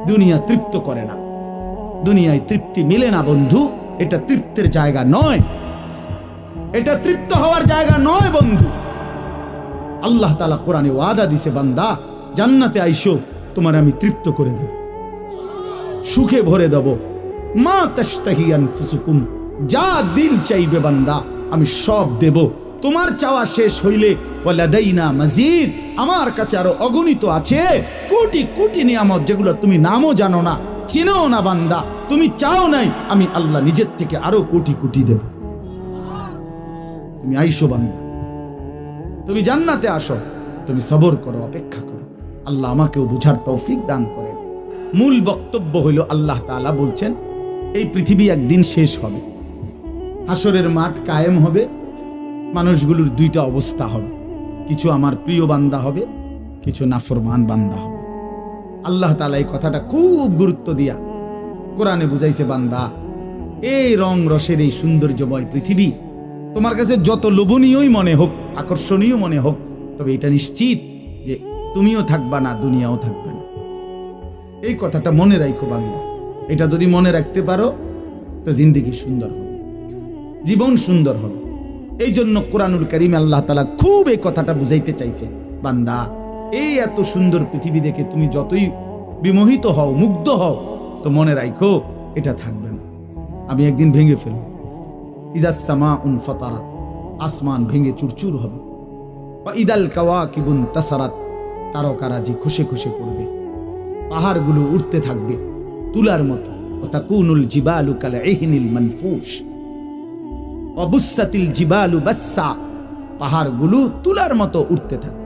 দুনিয়া তৃপ্ত করে না, দুনিয়ায় তৃপ্তি মিলে না বন্ধু। এটা তৃপ্তের জায়গা নয়, এটা তৃপ্ত হওয়ার জায়গা নয় বন্ধু। আল্লাহ তাআলা কোরআনে ওয়াদা দিছে, বান্দা জান্নাতে আইসো, তোমার আমি তৃপ্ত করে দেব, সুখে ভরে দেব। মা তাশতাহি আনফুসুকুম, যা দিল চাইবে বান্দা আমি সব দেব। তোমার চাওয়া শেষ হইলে ওয়ালাদাইনা মাজিদ, আমার কাছে আরো অগণিত আছে কোটি কোটি নিয়ামত, যেগুলো তুমি নামও জানো না, চিনো না বান্দা। তুমি চাও নাই, আমি আল্লাহ নিজের থেকে আরো কোটি কোটি দেব। তুমি আইসো বান্দা, তুমি জান্নাতে আসো, তুমি সবর করো, অপেক্ষা করো। আল্লাহ আমাকেও বুঝার তৌফিক দান করেন। মূল বক্তব্য হইল, আল্লাহ তাআলা বলছেন এই পৃথিবী একদিন শেষ হবে, হাসরের মাঠ কায়েম হবে, মানুষগুলোর দুইটা অবস্থা হবে, কিছু আমার প্রিয় বান্দা হবে, কিছু নাফরমান বান্দা হবে। আল্লাহ তাআলা এই কথাটা খুব গুরুত্ব দিয়া কোরআনে বুঝাইছে, বান্দা এই রং রসের এই সৌন্দর্যময় পৃথিবী তোমার কাছে যত লোভনীয়ই মনে হোক, আকর্ষণীয় মনে হোক, তবে এটা নিশ্চিত যে তুমিও থাকবা না, দুনিয়াও থাকবে না। এই কথাটা মনে রাখো বান্দা। এটা যদি মনে রাখতে পারো তো জিন্দেগি সুন্দর হবে, জীবন সুন্দর হবে। এই জন্য কোরআনুল কারীমে আল্লাহ তাআলা খুব এই কথাটা বুঝাইতে চাইছে, বান্দা এই এত সুন্দর পৃথিবী দেখে তুমি যতই বিমোহিত হও, মুগ্ধ হও, তো মনে রাখো এটা থাকবে না, আমি একদিন ভেঙে ফেলব। ইযাস সামাউন ফাতারাত, আসমান ভেঙে চুরচুর হবে। ওয়া ইদাল কাওয়াকিবুন তাসারাত, তারকারাজি খসে খসে পড়বে, পাহাড়গুলো উঠতে থাকবে তুলার মতো। ওয়া তাকুনুল জিবালু কাল ইহনিল মানফুশ ওয়া বুসাতিল জিবালু বাসসা, পাহাড়গুলো তুলার মতো উঠতে থাকবে,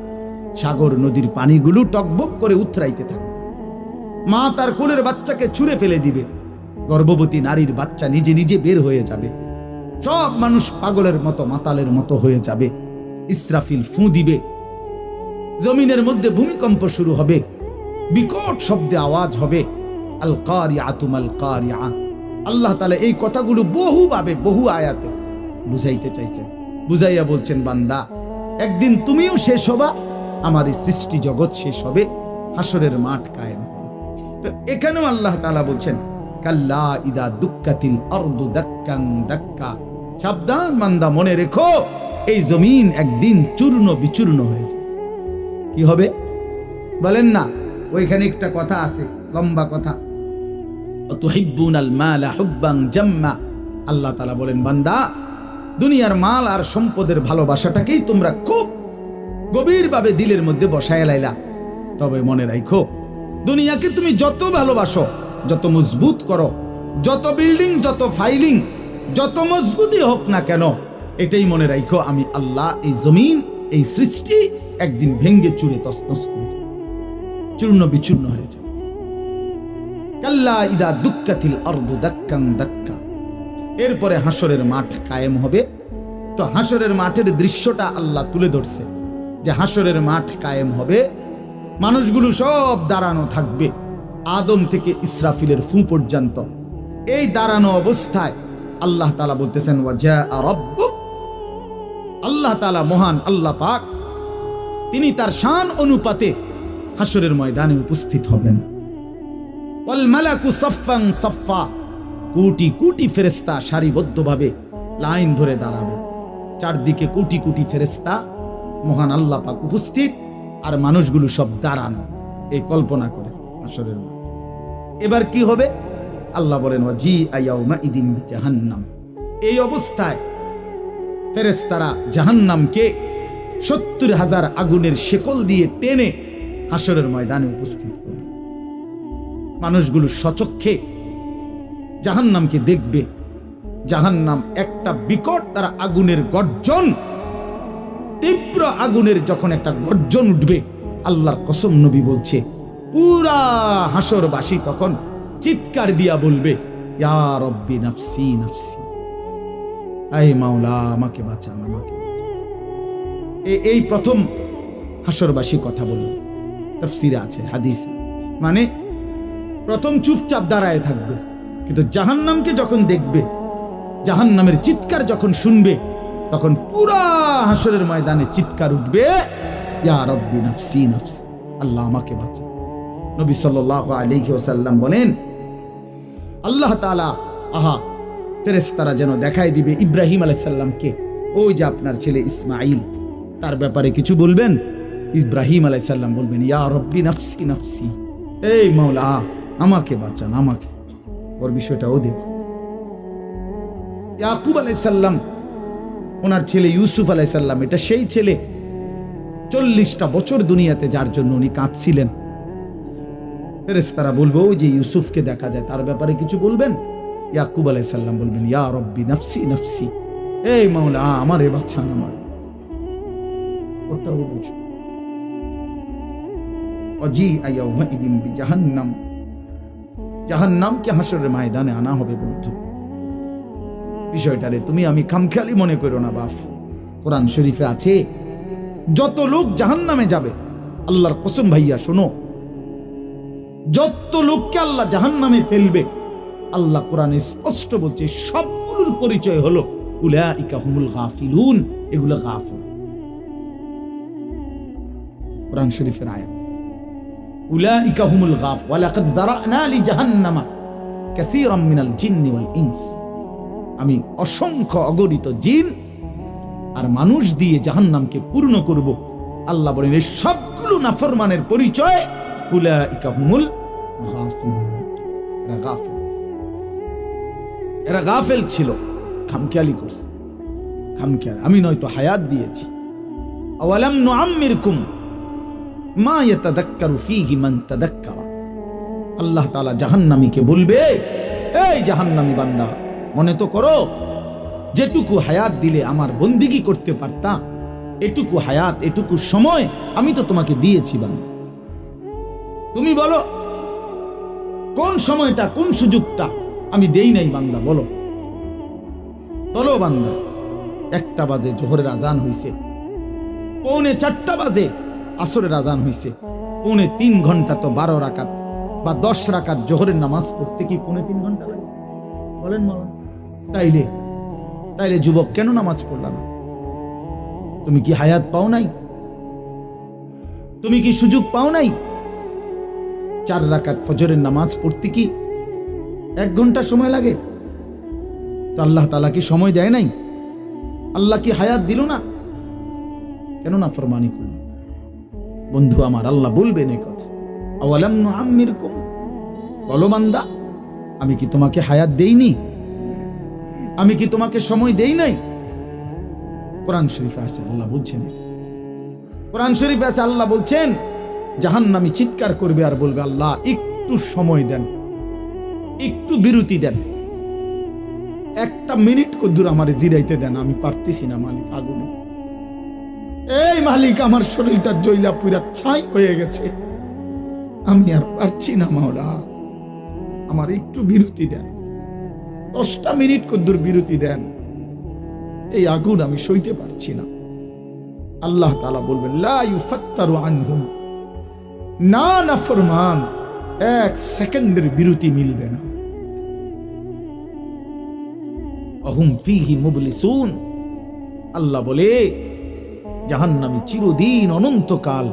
সাগর নদীর পানিগুলো টকবক করে উথরাইতে থাকবে। মা তার কোলের বাচ্চাকে ছুঁড়ে ফেলে দিবে, গর্ভবতী নারীর বাচ্চা নিজে নিজে বের হয়ে যাবে, সব মানুষ পাগলের মতো মাতালের মতো হয়ে যাবে। ইসরাফিল ফু দিবে, জমিনের মধ্যে ভূমিকম্প শুরু হবে, বিকট শব্দে আওয়াজ হবে। আল কারিআতু মাল কারিআ। আল্লাহ তাআলা এই কথাগুলো বহুভাবে বহু আয়াতে বুঝাইতে চাইছেন, বুঝাইয়া বলছেন, বান্দা একদিন তুমিও শেষ হবা, আমার এই সৃষ্টি জগৎ শেষ হবে, হাসরের মাঠ কায়েম। তো এখানেও আল্লাহ তাআলা বলছেন, কাল্লা ইদা দুক্কাতিল আরদু দাক্কান দাক্কা, সাবধান বান্দা, মনে রেখো এই জমিন একদিন চূর্ণ বিচূর্ণ হয়ে যাবে। কি হবে বলেন না? ওইখানে একটা কথা আছে, লম্বা কথা, তুহিব্বুনাল মালা হুব্বান জাম্মা। আল্লাহ তাআলা বলেন, বান্দা দুনিয়ার মাল আর সম্পদের ভালোবাসাটাকেই তোমরা খুব গভীরভাবে দিলের মধ্যে বসায় লাইলা। তবে মনে রাখো, দুনিয়াকে তুমি যত ভালোবাসো, যত মজবুত করো, যত বিল্ডিং, যত ফাইলিং, যত মজবুতই হোক না কেন, এটাই মনে রাখো আমি আল্লাহ এই জমিন, এই সৃষ্টি একদিন ভেঙ্গে চুরে তছনছ করে ফেলব, চূর্ণ বিচূর্ণ হয়ে যাবে। কাল্লা ইদা দুক্কাতিল আরদু দাক্কান দাক্কা। এরপরে হাসরের মাঠ কায়েম হবে। তো হাসরের মাঠের দৃশ্যটা আল্লাহ তুলে ধরছে যে হাসরের মাঠ কায়েম হবে, মানুষগুলো সব দাঁড়ানো থাকবে, আদম থেকে ইসরাফিলের ফু পর্যন্ত। এই দাঁড়ানো অবস্থায় আল্লাহ তাআলা বলতেছেন, ওয়াজা রাব্বুক, আল্লাহ তাআলা মহান আল্লাহ পাক, তিনি তার শান অনুপাতে হাসরের ময়দানে উপস্থিত হবেন। ওয়াল মালাকু সাফফান সাফফা, কোটি কোটি ফেরেশতা সারিবদ্ধভাবে লাইন ধরে দাঁড়াবে, চারদিকে কোটি কোটি ফেরেশতা, মহান আল্লাহ পাক উপস্থিত, আর মানুষগুলো সব দাঁড়ানো। এই কল্পনা করে হাসরের মাঠ। এবার কি হবে? আল্লাহ বলেন, ওয়াজি আয়াউমা ইদিন বিজাহান্নাম। এই অবস্থায় ফেরেশতারা জাহান্নামকে ৭০,০০০ আগুনের শেকল দিয়ে টেনে হাসরের ময়দানে উপস্থিত করবে। মানুষগুলো সচক্ষে জাহান্নামকে দেখবে। জাহান্নাম একটা বিকট তার আগুনের গর্জন, তীব্র আগুনের যখন একটা গর্জন উঠবে, আল্লাহর কসম নবী বলছে, পুরা হাসরবাসী তখন চিৎকার দিয়া বলবে, ইয়া রব্বি নাফসি নাফসি, আয় মাওলা আমাকে বাঁচান, আমাকে বাঁচান। এই প্রথম হাসরবাসী কথা বলবে, তাফসিরে আছে, হাদিসে। মানে প্রথম চুপচাপ দাঁড়ায় থাকবে, কিন্তু জাহান্নামকে যখন দেখবে, জাহান্নামের চিৎকার যখন শুনবে, তখন পুরা হাসরের ময়দানে চিৎকার উঠবে, ইয়া রব্বি নাফসি নাফসি, আল্লাহ আমাকে বাঁচান। নবী সাল্লাল্লাহু আলাইহি ওয়াসাল্লাম বলেন, আল্লাহ তাআলা ফেরেশতারা যেন দেখাই দিবে ইব্রাহিম আলাইহিস সালামকে, ওই যে আপনার ছেলে ইসমাঈল, তার ব্যাপারে কিছু বলবেন। ইব্রাহিম আলাইহিস সালাম বলবেন, ইয়া রব্বি নাফসি নাফসি, এই মাওলা আমাকে বাঁচান, আমাকে। ওর বিষয়টাও দেখো। ইয়াকুব আলাইহিস সালাম, ওনার ছেলে ইউসুফ আলাইহিস সালাম, এটা সেই ছেলে 40টা বছর দুনিয়াতে যার জন্য উনি কাঁদছিলেন। ফেরেশতারা বলবো, ওই যে ইউসুফকে দেখা যায়, তার ব্যাপারে কিছু বলবেন। ইয়াকুব আলাইহিস সালাম বলবেন, ইয়া রব্বি নাফসি নাফসি, এই মাওলা আমারে বাঁচান, আমার। ওটাও বুঝো। অজি আয়াউমাইদিন বিজাহান্নাম, জাহান্নামকে হাসরের ময়দানে আনা হবে বন্ধু। বিষয়টারে তুমি আমি খামখেয়ালি মনে করো না বাপ। কোরআন শরীফে আছে যত লোক জাহান্নামে যাবে, আল্লাহর কসম ভাইয়া শোনো, যত লোককে আল্লাহ জাহান্নামে ফেলবে, আল্লাহ কোরআনে স্পষ্ট বলছে সবগুলোর পরিচয় হলো উলাইকা হুমুল গাফিলুন, এগুলো গাফিল। কোরআন শরীফের আয়াত, উলাইকা হুমুল গাফ ওয়ালাকাদ যারানা লি জাহান্নামা কাসীরাম মিনাল জিন্নি ওয়াল ইনস, আমি অসংখ্য অগণিত জিন আর মানুষ দিয়ে জাহান্নামকে পূর্ণ করব। আল্লাহ বলেন এই সবগুলো নাফরমানের পরিচয় উলাইকা হুমুল গাফিলুন, এরা গাফিল, এরা গাফেল ছিল, খামখেয়ালি করছে, খামখেয়াল। আমি নয়তো হায়াত দিয়েছি। আওয়ালাম নুআম্মিরকুম মা ইয়াতাযাক্কারু ফীহি মান তাযাক্কারা, আল্লাহ তাআলা জাহান্নামীকে বলবে, এই জাহান্নামী বান্দা, মনে তো করো যেটুকু হায়াত দিলে আমার বন্দিগি করতে পারতা, এটুকু হায়াত, এটুকু সময় আমি তো তোমাকে দিয়েছি বান্দা। তুমি বলো কোন সময়টা, কোন সুযোগটা আমি দেই নাই বান্দা, বলো। চলো বান্দা, 1টা বাজে জোহরের আজান হইছে, 3:45 বাজে আসরের আজান হইছে, 3.5 ঘন্টা তো 12 রাকাত বা 10 রাকাত জোহরের নামাজ পড়তে কি 3.5 ঘন্টা লাগে? বলেন মাওলানা। তাইলে যুবক কেন নামাজ পড়লা না? তুমি কি হায়াত পাও নাই? তুমি কি সুযোগ পাও নাই? 4 রাকাত ফজরের নামাজ পড়তে কি 1 ঘন্টা সময় লাগে? তো আল্লাহ তাআলা কি সময় দেয় নাই? আল্লাহ কি হায়াত দিল না? কেন না ফরমানি করল? বন্ধু আমার, আল্লাহ বলবেন এই কথা, আওয়ালাম নুআম্মিরকুম, বলো বান্দা, আমি কি তোমাকে হায়াত দেইনি? আমি কি তোমাকে সময় দেই নাই? কোরআন শরীফে আছে আল্লাহ বলছেন, কোরআন শরীফে আছে আল্লাহ বলছেন, জাহান্নামী চিৎকার করবে আর বলবে, আল্লাহ একটু সময় দেন, একটু বিরতি দেন, 1টা মিনিট কদ্দুর আমারে জিরাইতে দেন, আমি পারতেছি না মালিক, আগুনে। এই মালিক, আমার শরীরটা জ্বইলা পুরা ছাই হয়ে গেছে, আমি আর পারছি না মাওলা, আমার একটু বিরতি দেন, 10টা মিনিট কদ্দুর বিরতি দেন, এই আগুন আমি সইতে পারছি না। আল্লাহ তাআলা বলবেন, লা ইউফাত্তারু আনহুম, না নাফরমান, 1 সেকেন্ডের বিরতি মিলবে না। আহুম ফীহি মুবলিসুন, আল্লাহ বলে জাহান্নামী চিরদিন অনন্তকাল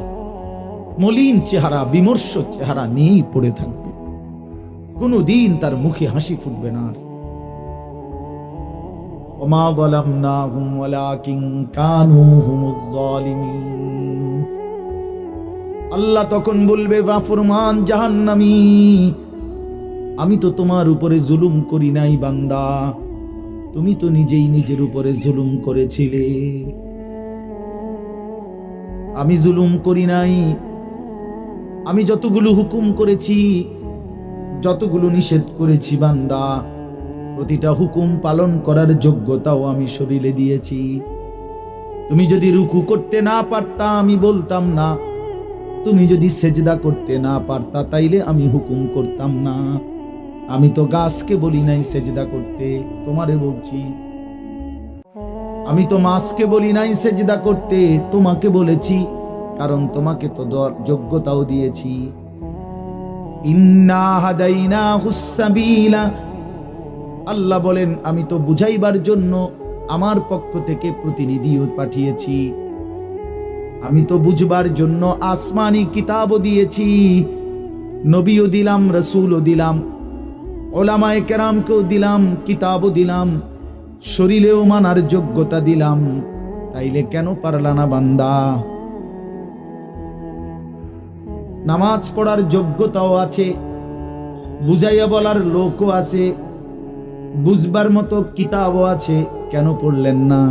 মলিন চেহারা, বিমর্ষ চেহারা নিয়েই পড়ে থাকবে, কোনদিন তার মুখে হাসি ফুটবে না। ওমা যালামনাহুম ওয়ালাকিন কানু হুমুজ জালিমিন, আল্লাহ তখন বলবে, নাফরমান জাহান্নামী, আমি তো তোমার উপরে জুলুম করি নাই বান্দা, তুমি তো নিজেই নিজের উপরে জুলুম করেছিলে। আমি জুলুম করি নাই, আমি যতগুলো হুকুম করেছি, যতগুলো নিষেধ করেছি বান্দা, প্রতিটা হুকুম পালন করার যোগ্যতাও আমি শরীরে দিয়েছি। তুমি যদি রুকু করতে না পারতা আমি বলতাম না, তুমি যদি সেজদা করতে না পারতা তাইলে আমি হুকুম করতাম না। আমি তো গাছকে বলি নাই সেজদা করতে, তোমারে বলছি। আমি তো মাছকে বলি নাই সেজদা করতে, তোমাকে বলেছি, কারণ তোমাকে তো যোগ্যতাও দিয়েছি। ইন্না হাদাইনাহুস সাবিলা, আল্লাহ বলেন আমি তো বুঝাইবার জন্য আমার পক্ষ থেকে প্রতিনিধিও পাঠিয়েছি, আমি তো বুঝবার জন্য আসমানি কিতাবও দিয়েছি। নবীও দিলাম, রসুলও দিলাম, ওলামায়ে কেরামকেও দিলাম, কিতাবও দিলাম, শরীরেও মানার যোগ্যতা দিলাম, তাইলে কেন পারলা না বান্দা? নামাজ পড়ার যোগ্যতাও আছে, বুঝাইয়া বলার লোকও আছে, বুঝবার মতো কিতাবও আছে, কেন পড়লেন না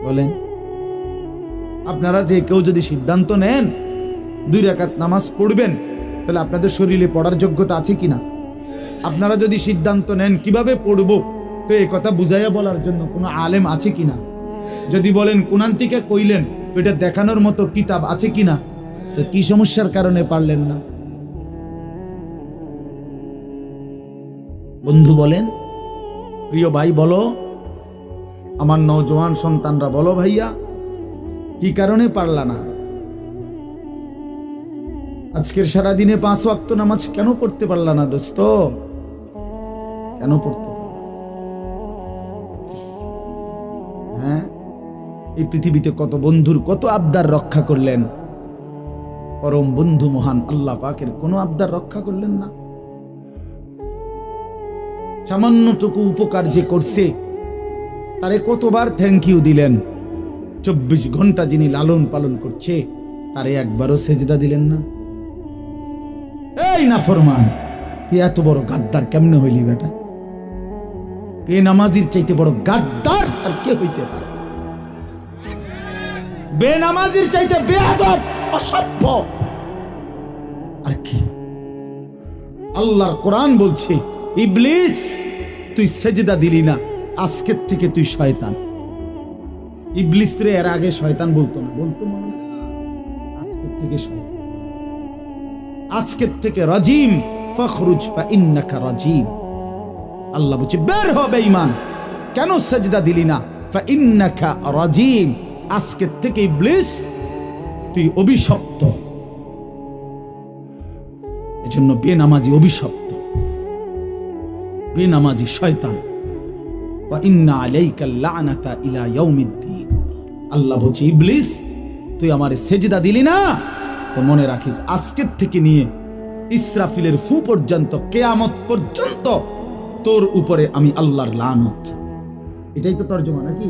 বলেন? আপনারা যে কেউ যদি সিদ্ধান্ত নেন 2 রাকাত নামাজ পড়বেন, তাহলে আপনাদের শরীরে পড়ার যোগ্যতা আছে কিনা? আপনারা যদি সিদ্ধান্ত নেন কিভাবে পড়ব, তো এই কথা বুঝাইয়া বলার জন্য কোনো আলেম আছে কিনা? যদি বলেন কোরআন থেকে কইলেন, তো এটা দেখানোর মতো কিতাব আছে কিনা? তো কি সমস্যার কারণে পারলেন না? বন্ধু বলেন, প্রিয় ভাই বলো, আমার নওজোয়ান সন্তানরা বলো, ভাইয়া কি কারণে পারলা না? আজকের সারা দিনে 5 ওয়াক্ত নামাজ কেন পড়তে পারলা না দোস্ত? কেন পড়তে পারলা? হ্যাঁ, এই পৃথিবীতে কত বন্ধুর কত আবদার রক্ষা করলেন, পরম বন্ধু মহান আল্লাহ পাকের কোনো আবদার রক্ষা করলেন না। সামান্যটুকু উপকার যে করছে তারে কতবার থ্যাংক ইউ দিলেন। 24 ঘন্টা যিনি লালন পালন করছে তারে একবারও সেজদা দিলেন না। এই নাফরমান, তুই এত বড় গাদ্দার কেমনে হইলি বেটা? কে নামাজির চাইতে বড় গাদ্দার আর কে হইতে পারে? বেনামাজির চাইতে বেয়াদব, অসভ্য আর কি? আল্লাহর কোরআন বলছে, ইবলিস তুই সেজদা দিলি না, আজকের থেকে তুই শয়তান। ইবলিস রে এর আগে শয়তান বলতো না, বলতো মনে হয়? আজকের থেকে শয়তান, আজকের থেকে রাজিম, ফখরুজ ফাইন্নাকা রাজিম। আল্লাহ বলছে বের হ বেঈমান, কেন সেজদা দিলি না? ফাইন্নাকা রাজিম, আজকের থেকে ইবলিস তুই অভিশপ্ত। এজন্য বেনামাজি অভিশপ্ত, বেনামাজি শয়তান। ওয়া ইন্না আলাইকা লানাতা ইলা ইয়াউমিদ্দিন। আল্লাহ বলছে ইবলিস তুই আমারে সেজদা দিলি না, তো মনে রাখিস আজকের থেকে নিয়ে ইসরাফিলের ফু পর্যন্ত, কিয়ামত পর্যন্ত তোর উপরে আমি আল্লাহর লানত। এটাই তো তরজমা নাকি?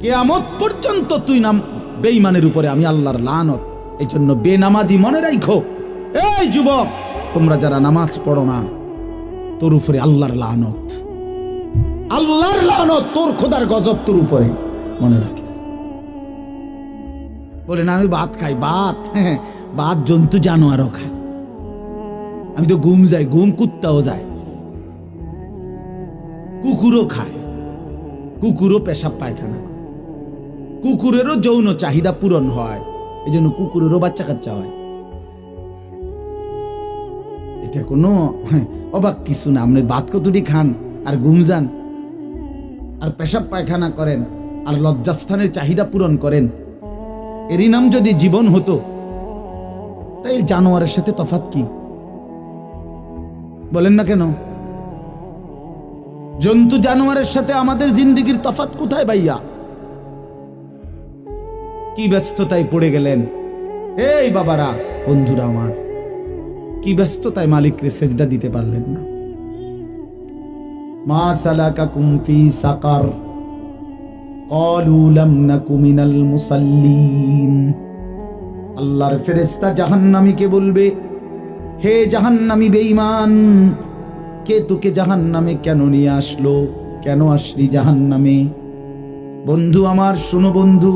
কিয়ামত পর্যন্ত তুই নাম বেঈমানের উপরে আমি আল্লাহর লানত। এই জন্য বেনামাজি মনে রাখো, এই যুবক তোমরা যারা নামাজ পড়ো না, তোর উপরে আল্লাহর লানত, আল্লাহর লানত, তোর খোদার গজব তোর উপরে, মনে রাখিস। বলে না আমি ভাত খাই, ভাত ভাত জন্তু জানোয়ারও খায়, আমি তো ঘুম যাই, ঘুম কুত্তাও যায়, কুকুরও খায়, কুকুরও পেশাব পায়খানা করে, কুকুরেরও যৌন চাহিদা পূরণ হয়, এই জন্য কুকুরেরও বাচ্চা কাচ্চা হয়। এটা কোনো অবাক কিছু না। আপনি ভাত কতটি খান আর ঘুম যান আর পেশাব পায়খানা করেন আর লজ্জাস্থানের চাহিদা পূরণ করেন, এরই নাম যদি জীবন হতো, তাই জানোয়ারের সাথে তফাৎ কি? বলেন না কেন? জন্তু জানোয়ারের সাথে আমাদের জিন্দেগির তফাৎ কোথায় ভাইয়া? কি ব্যস্ততায় পড়ে গেলেন এই বাবারা, বন্ধুরা আমার, কি ব্যস্ততায় মালিকরে সেজদা দিতে পারলেন না? মা সালাকাকুম ফি সাকার ক্বালু লাম নাকু মিনাল মুসাল্লিন। আল্লাহর ফেরেশতা জাহান্নামীকে বলবে, হে জাহান্নামী বেঈমান, কে তোকে জাহান্নামে কেন নিয়ে আসলো? কেন আসলি জাহান্নামে? বন্ধু আমার শুনো বন্ধু,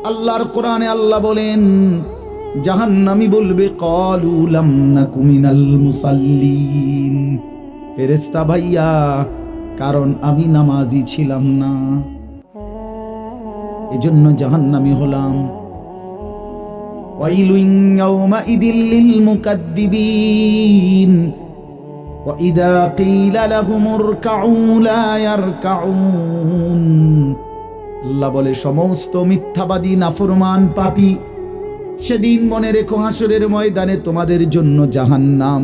আল্লাহর কোরআনে আল্লাহ বলেন জাহান্নামী বলবে ক্বালু লাম নাকু মিনাল মুসাল্লিন, ফেরেশতা ভাইয়া কারণ আমি নামাজি ছিলাম না, এজন্য জাহান্নামী হলাম। ওয়াইলুন ইয়াওমাইদিল লিল মুকাদ্দিবিন ওয়া ইযা ক্বিলা লাহুমুর কাউ লা ইয়ারকাউন। আল্লাহ বলে সমস্ত মিথ্যাবাদী নাফরমান পাপী, সেদিন মনে রেখো হাসরের ময়দানে তোমাদের জন্য জাহান্নাম।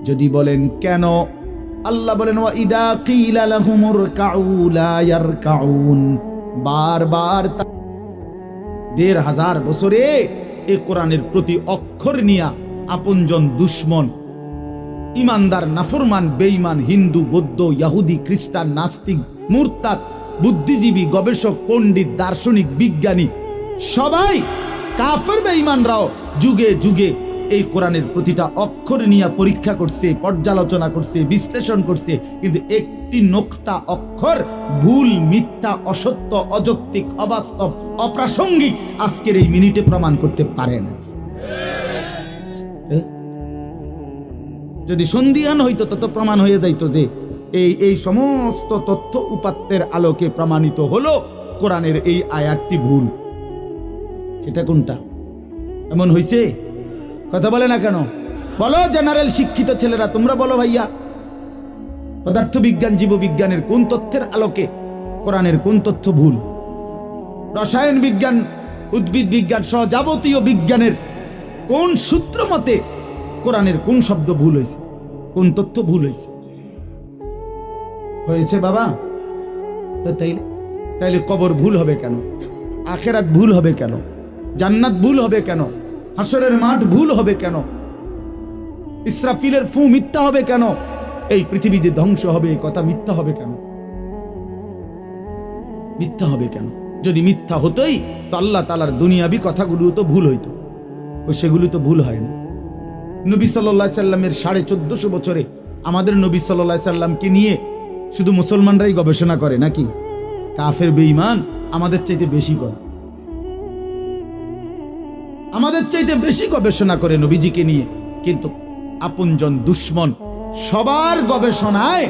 যদি বলেন কেন, আল্লাহ বলেন ওয়া ইযা ক্বিলা লাহুমুর কাউ লা ইয়ারকাউন, বারবার 1500 বছরে এই কোরআনের প্রতি অক্ষর নিয়া আপনজন দুশ্মন, ইমানদার নাফরমান, বেঈমান, হিন্দু, বৌদ্ধ, ইহুদি, খ্রিস্টান, নাস্তিক, মুরতাদ, বুদ্ধিজীবী, গবেষক, পণ্ডিত, দার্শনিক, বিজ্ঞানী, সবাই কাফের বেঈমানরাও যুগে যুগে এই কোরআনের প্রতিটা অক্ষর নিয়ে পরীক্ষা করছে, পর্যালোচনা করছে, বিশ্লেষণ করছে, কিন্তু একটি নোক্তা অক্ষর ভুল, মিথ্যা, অসত্য, অযৌক্তিক, অবাস্তব, অপ্রাসঙ্গিক আজকের এই মিনিটে প্রমাণ করতে পারে না। যদি সন্দিহান হইতো তত প্রমাণ হয়ে যাইতো যে এই সমস্ত তথ্য উপাত্তের আলোকে প্রমাণিত হলো কোরআনের এই আয়াতটি ভুল। সেটা কোনটা? এমন হইছে? কথা বলে না কেন? বলো জেনারেল শিক্ষিত ছেলেরা, তোমরা বলো ভাইয়া, পদার্থবিজ্ঞান, জীববিজ্ঞানের কোন তথ্যের আলোকে কোরআনের কোন তথ্য ভুল? রসায়ন বিজ্ঞান, উদ্ভিদ বিজ্ঞান সহ যাবতীয় বিজ্ঞানের কোন সূত্র মতে কোরআনের কোন শব্দ ভুল হয়েছে, কোন তথ্য ভুল হয়েছে? হয়েছে বাবা? তাইলে কবর ভুল হবে কেন? আখিরাত ভুল হবে কেন? জান্নাত ভুল হবে কেন? হাসরের মাঠ ভুল হবে কেন? ইসরাফিলের ফু মিথ্যা হবে কেন? এই পৃথিবী যে ধ্বংস হবে এই কথা মিথ্যা হবে কেন? মিথ্যা হবে কেন? যদি মিথ্যা হতোই তো আল্লাহ তাআলার দুনিয়াবি কথাগুলো তো ভুল হইতো, সেগুলো তো ভুল হয় না। নবী সাল্লাল্লাহু আলাইহি সাল্লামের 1450 বছরে আমাদের নবী সাল্লাল্লাহু আলাইহি সাল্লামকে নিয়ে শুধু মুসলমানরাই গবেষণা করে নাকি? কাফের বেঈমান আমাদের চাইতে বেশি করে, আমাদের চাইতে বেশি গবেষণা করে নবীজিকে নিয়ে, কিন্তু আপনজন দুশ্মন সবার গবেষণায়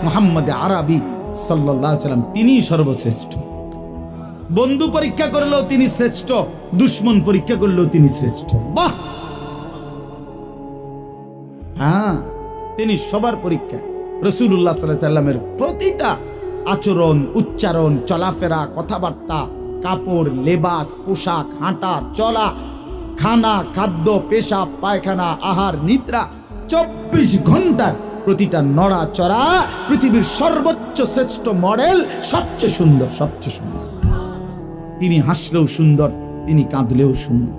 মুহাম্মদ আরবি সাল্লাল্লাহু আলাইহি সাল্লাম তিনি সর্বশ্রেষ্ঠ। বন্ধু পরীক্ষা করলেও তিনি শ্রেষ্ঠ, দুশ্মন পরীক্ষা করলেও তিনি শ্রেষ্ঠ। বাহ! হ্যাঁ, তিনি সবার পরীক্ষা। রাসূলুল্লাহ সাল্লাল্লাহু আলাইহি সাল্লামের প্রতিটা আচরণ, উচ্চারণ, চলাফেরা, কথাবার্তা, কাপড়, লেবাস, পোশাক, হাঁটা চলা, খানা, খাদ্য, পেশাব, পায়খানা, আহার, নিদ্রা, 24 ঘন্টার প্রতিটা নড়াচড়া পৃথিবীর সর্বোচ্চ শ্রেষ্ঠ মডেল, সবচেয়ে সুন্দর, সবচেয়ে সুন্দর। তিনি হাসলেও সুন্দর, তিনি কাঁদলেও সুন্দর।